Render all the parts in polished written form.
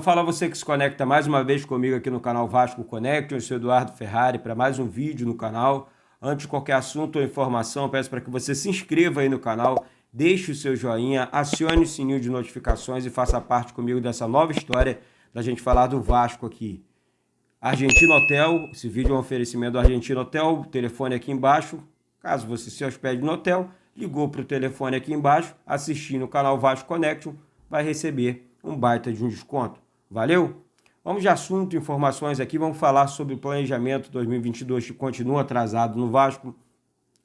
fala você que se conecta mais uma vez comigo aqui no canal Vasco Connection. Eu sou Eduardo Ferrari para mais um vídeo no canal. Antes de qualquer assunto ou informação, peço para que você se inscreva aí no canal, deixe o seu joinha, acione o sininho de notificações e faça parte comigo dessa nova história da gente falar do Vasco aqui. Argentina Hotel, esse vídeo é um oferecimento do Argentina Hotel, o telefone aqui embaixo. Caso você se hospede no hotel, ligou para o telefone aqui embaixo, assistindo o canal Vasco Connection, vai receber um baita de um desconto. Valeu? Vamos de assunto, informações aqui, vamos falar sobre o planejamento 2022 que continua atrasado no Vasco.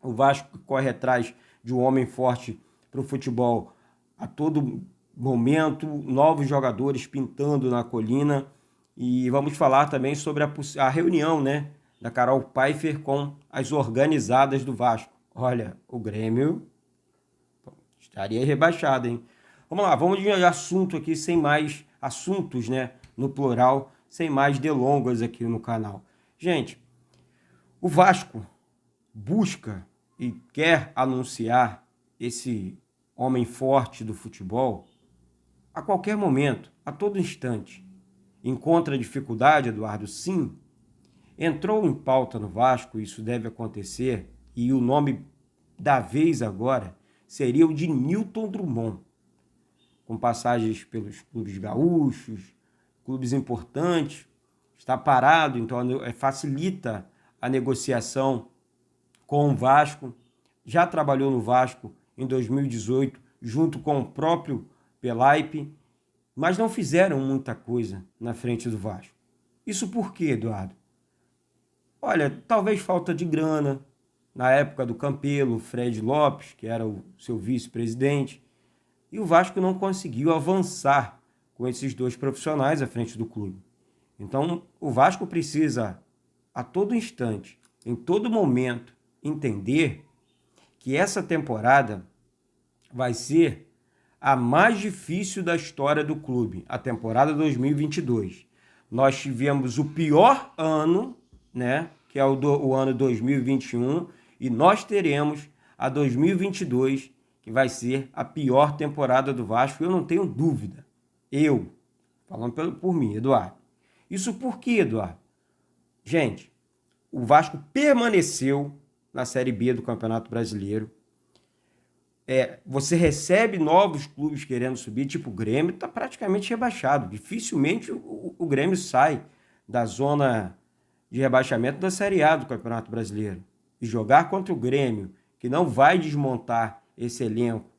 O Vasco corre atrás de um homem forte para o futebol a todo momento, novos jogadores pintando na colina. E vamos falar também sobre a reunião, né, da Carol Pfeiffer com as organizadas do Vasco. Olha, o Grêmio estaria rebaixado, hein? Vamos lá, vamos de assunto aqui, sem mais assuntos, né, no plural, sem mais delongas aqui no canal. Gente, o Vasco busca e quer anunciar esse homem forte do futebol a qualquer momento, a todo instante. Encontra dificuldade, Eduardo? Sim. Entrou em pauta no Vasco, isso deve acontecer, e o nome da vez agora seria o de Nilton Drummond, com passagens pelos clubes gaúchos, clubes importantes, está parado, então facilita a negociação com o Vasco. Já trabalhou no Vasco em 2018, junto com o próprio Pelaipe, mas não fizeram muita coisa na frente do Vasco. Isso por quê, Eduardo? Olha, talvez falta de grana. Na época do Campelo, Fred Lopes, que era o seu vice-presidente, e o Vasco não conseguiu avançar com esses dois profissionais à frente do clube. Então, o Vasco precisa, a todo instante, em todo momento, entender que essa temporada vai ser a mais difícil da história do clube, a temporada 2022. Nós tivemos o pior ano, né, que é o ano 2021, e nós teremos a 2022, que vai ser a pior temporada do Vasco, eu não tenho dúvida. Eu, falando por mim, Eduardo. Isso por quê, Eduardo? Gente, o Vasco permaneceu na Série B do Campeonato Brasileiro. Você recebe novos clubes querendo subir, tipo o Grêmio, está praticamente rebaixado. Dificilmente o Grêmio sai da zona de rebaixamento da Série A do Campeonato Brasileiro. E jogar contra o Grêmio, que não vai desmontar esse elenco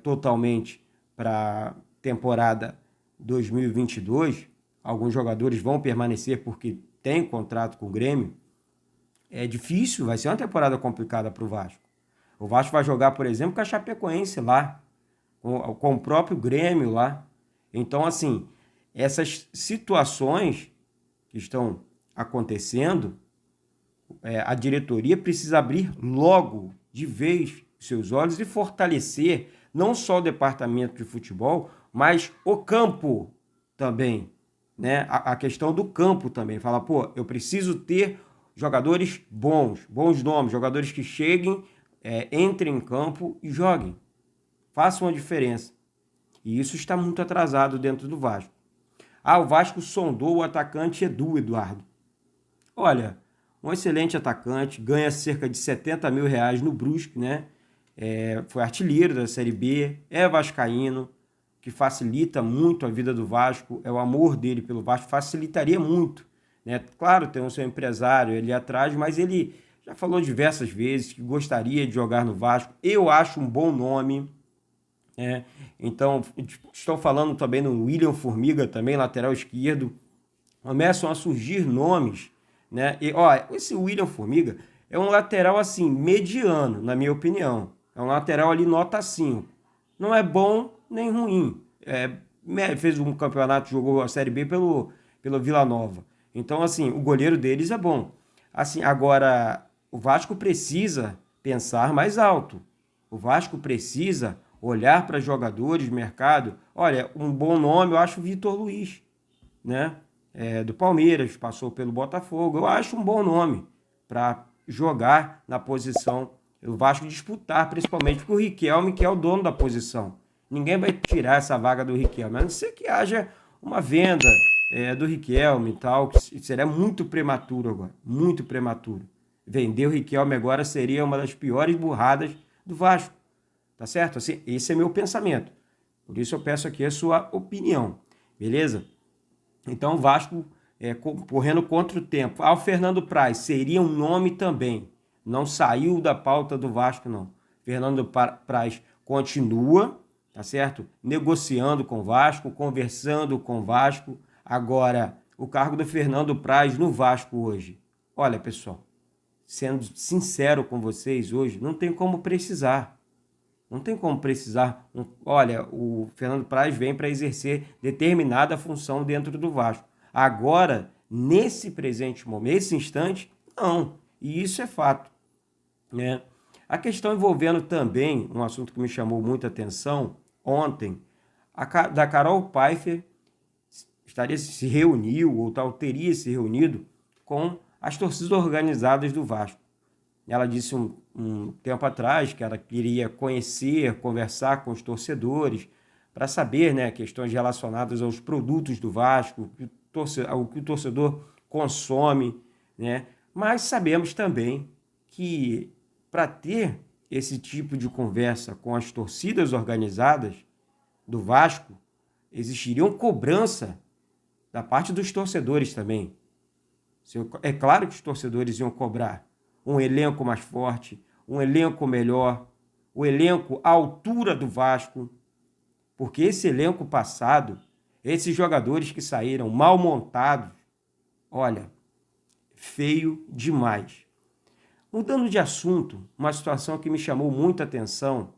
totalmente para a temporada 2022, alguns jogadores vão permanecer porque tem contrato com o Grêmio, é difícil, vai ser uma temporada complicada para o Vasco. O Vasco vai jogar, por exemplo, com a Chapecoense lá, com o próprio Grêmio lá. Então, assim, essas situações que estão acontecendo, a diretoria precisa abrir logo, de vez, seus olhos e fortalecer não só o departamento de futebol, mas o campo também, né? A questão do campo também. Fala, pô, eu preciso ter jogadores bons nomes, jogadores que cheguem, entrem em campo e joguem, façam a diferença. E isso está muito atrasado dentro do Vasco. O Vasco sondou o atacante Edu, Eduardo. Olha, um excelente atacante, ganha cerca de R$70 mil no Brusque, né? Foi artilheiro da Série B, é vascaíno, que facilita muito a vida do Vasco, é o amor dele pelo Vasco, facilitaria muito, né? Claro, tem o seu empresário ali atrás, mas ele já falou diversas vezes que gostaria de jogar no Vasco. Eu acho um bom nome, né? Então, estou falando também no William Formiga, também lateral esquerdo. Começam a surgir nomes, né? E, esse William Formiga é um lateral assim, mediano, na minha opinião. É um lateral ali nota 5. Não é bom nem ruim. Fez um campeonato, jogou a Série B pelo Vila Nova. Então, assim, o goleiro deles é bom. Assim, agora, o Vasco precisa pensar mais alto. O Vasco precisa olhar para jogadores, mercado. Olha, um bom nome, eu acho o Vitor Luiz, né? Do Palmeiras, passou pelo Botafogo. Eu acho um bom nome para jogar na posição. O Vasco disputar, principalmente com o Riquelme, que é o dono da posição. Ninguém vai tirar essa vaga do Riquelme, a não ser que haja uma venda do Riquelme e tal, que seria muito prematuro agora, muito prematuro. Vender o Riquelme agora seria uma das piores burradas do Vasco, tá certo? Assim, esse é meu pensamento. Por isso eu peço aqui a sua opinião, beleza? Então o Vasco correndo contra o tempo. O Fernando Praz seria um nome também. Não saiu da pauta do Vasco, não. Fernando Praz continua, tá certo? Negociando com o Vasco, conversando com o Vasco. Agora, o cargo do Fernando Praz no Vasco hoje. Olha, pessoal, sendo sincero com vocês hoje, não tem como precisar. Não tem como precisar. Olha, o Fernando Praz vem para exercer determinada função dentro do Vasco. Agora, nesse presente momento, nesse instante, não. E isso é fato, né? A questão envolvendo também um assunto que me chamou muita atenção ontem, da Carol Pfeiffer se reuniu ou tal, teria se reunido com as torcidas organizadas do Vasco. Ela disse um tempo atrás que ela queria conhecer, conversar com os torcedores para saber, né, questões relacionadas aos produtos do Vasco, o que o torcedor consome, né? Mas sabemos também que para ter esse tipo de conversa com as torcidas organizadas do Vasco, existiria uma cobrança da parte dos torcedores também. É claro que os torcedores iam cobrar um elenco mais forte, um elenco melhor, o elenco à altura do Vasco, porque esse elenco passado, esses jogadores que saíram mal montados, olha, feio demais. Mudando de assunto, uma situação que me chamou muita atenção,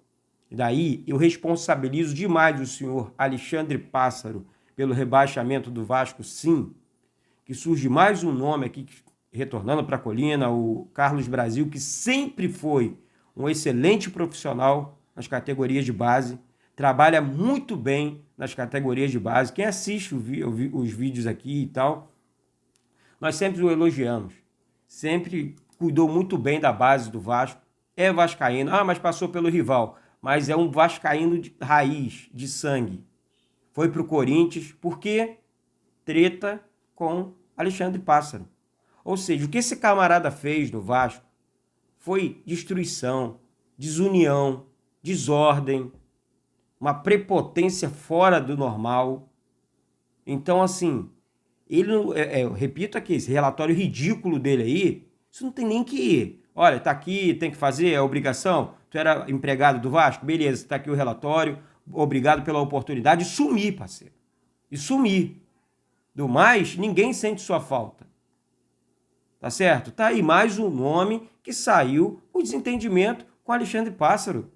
e daí eu responsabilizo demais o senhor Alexandre Pássaro pelo rebaixamento do Vasco, sim, que surge mais um nome aqui, retornando para a colina, o Carlos Brasil, que sempre foi um excelente profissional nas categorias de base, trabalha muito bem nas categorias de base. Quem assiste os vídeos aqui e tal, nós sempre o elogiamos, sempre cuidou muito bem da base do Vasco, é vascaíno, mas passou pelo rival, mas é um vascaíno de raiz, de sangue. Foi para o Corinthians, porque treta com Alexandre Pássaro. Ou seja, o que esse camarada fez no Vasco foi destruição, desunião, desordem, uma prepotência fora do normal. Então, assim, ele, eu repito aqui, esse relatório ridículo dele aí, isso não tem nem que ir. Olha, tá aqui, tem que fazer, é obrigação. Tu era empregado do Vasco? Beleza, tá aqui o relatório, obrigado pela oportunidade. E sumir, parceiro. E sumir. Do mais, ninguém sente sua falta. Tá certo? Tá aí mais um nome que saiu por desentendimento com Alexandre Pássaro.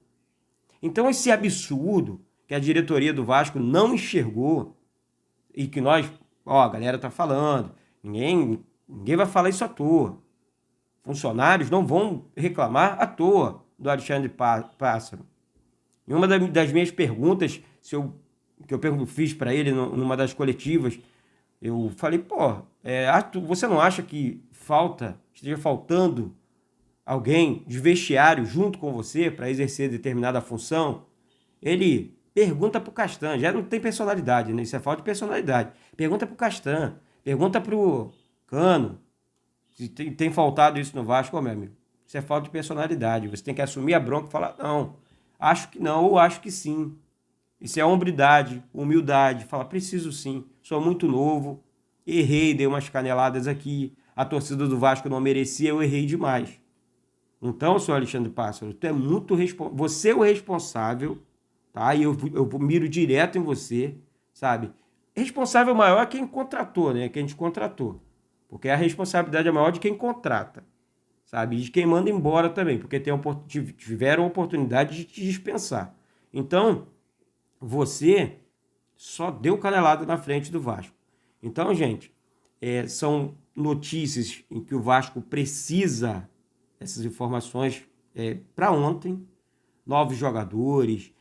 Então esse absurdo que a diretoria do Vasco não enxergou e que nós, a galera tá falando, ninguém vai falar isso à toa. Funcionários não vão reclamar à toa do Alexandre Pássaro. E uma das minhas perguntas, que eu fiz para ele numa das coletivas, eu falei, você não acha que esteja faltando alguém de vestiário junto com você para exercer determinada função? Ele pergunta para o Castan, já não tem personalidade, né? Isso é falta de personalidade. Pergunta para o Castan, pergunta para o Cano, se tem faltado isso no Vasco, meu amigo. Isso é falta de personalidade. Você tem que assumir a bronca e falar, não, acho que não, ou acho que sim. Isso é hombridade, humildade. Fala, preciso sim, sou muito novo, errei, dei umas caneladas aqui, a torcida do Vasco não merecia, eu errei demais. Então, senhor Alexandre Pássaro, você é o responsável, tá? E eu miro direto em você, sabe? Responsável maior é quem contratou, né? Quem te contratou. Porque a responsabilidade é maior de quem contrata, sabe? E de quem manda embora também, porque tiveram a oportunidade de te dispensar. Então, você só deu canelada na frente do Vasco. Então, gente, são notícias em que o Vasco precisa dessas informações para ontem. Novos jogadores,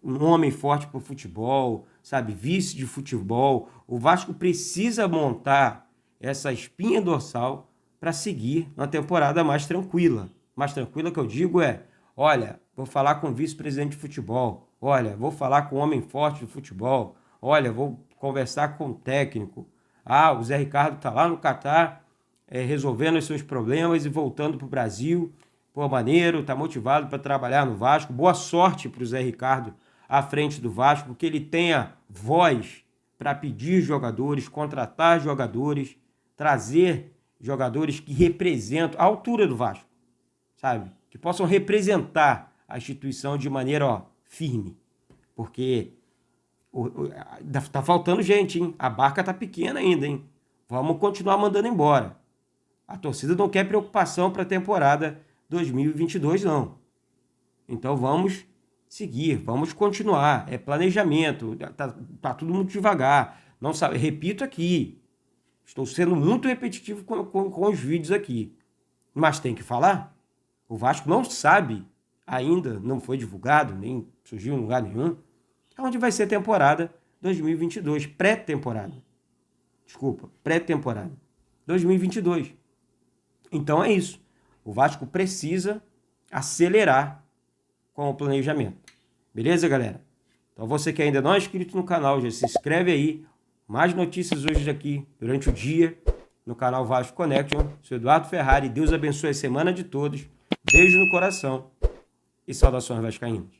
um homem forte para o futebol, sabe? Vice de futebol. O Vasco precisa montar essa espinha dorsal para seguir uma temporada mais tranquila. Mais tranquila que eu digo olha, vou falar com o vice-presidente de futebol. Olha, vou falar com o homem forte do futebol. Olha, vou conversar com o técnico. Ah, o Zé Ricardo está lá no Catar, resolvendo os seus problemas e voltando para o Brasil. Pô, maneiro, tá motivado para trabalhar no Vasco. Boa sorte para o Zé Ricardo à frente do Vasco, que ele tenha voz para pedir jogadores, contratar jogadores, trazer jogadores que representam a altura do Vasco, sabe? Que possam representar a instituição de maneira firme. Porque tá faltando gente, hein? A barca tá pequena ainda, hein? Vamos continuar mandando embora. A torcida não quer preocupação para a temporada 2022, não. Então vamos seguir, vamos continuar. É planejamento, tá tudo muito devagar. Não sabe, repito aqui, estou sendo muito repetitivo com os vídeos aqui, mas tem que falar. O Vasco não sabe ainda, não foi divulgado, nem surgiu em lugar nenhum, onde vai ser a temporada 2022, pré-temporada. Desculpa, pré-temporada 2022. Então é isso. O Vasco precisa acelerar com o planejamento. Beleza, galera? Então você que ainda não é inscrito no canal, já se inscreve aí. Mais notícias hoje aqui, durante o dia, no canal Vasco Connection. Sou Eduardo Ferrari. Deus abençoe a semana de todos. Beijo no coração e saudações vascaínas.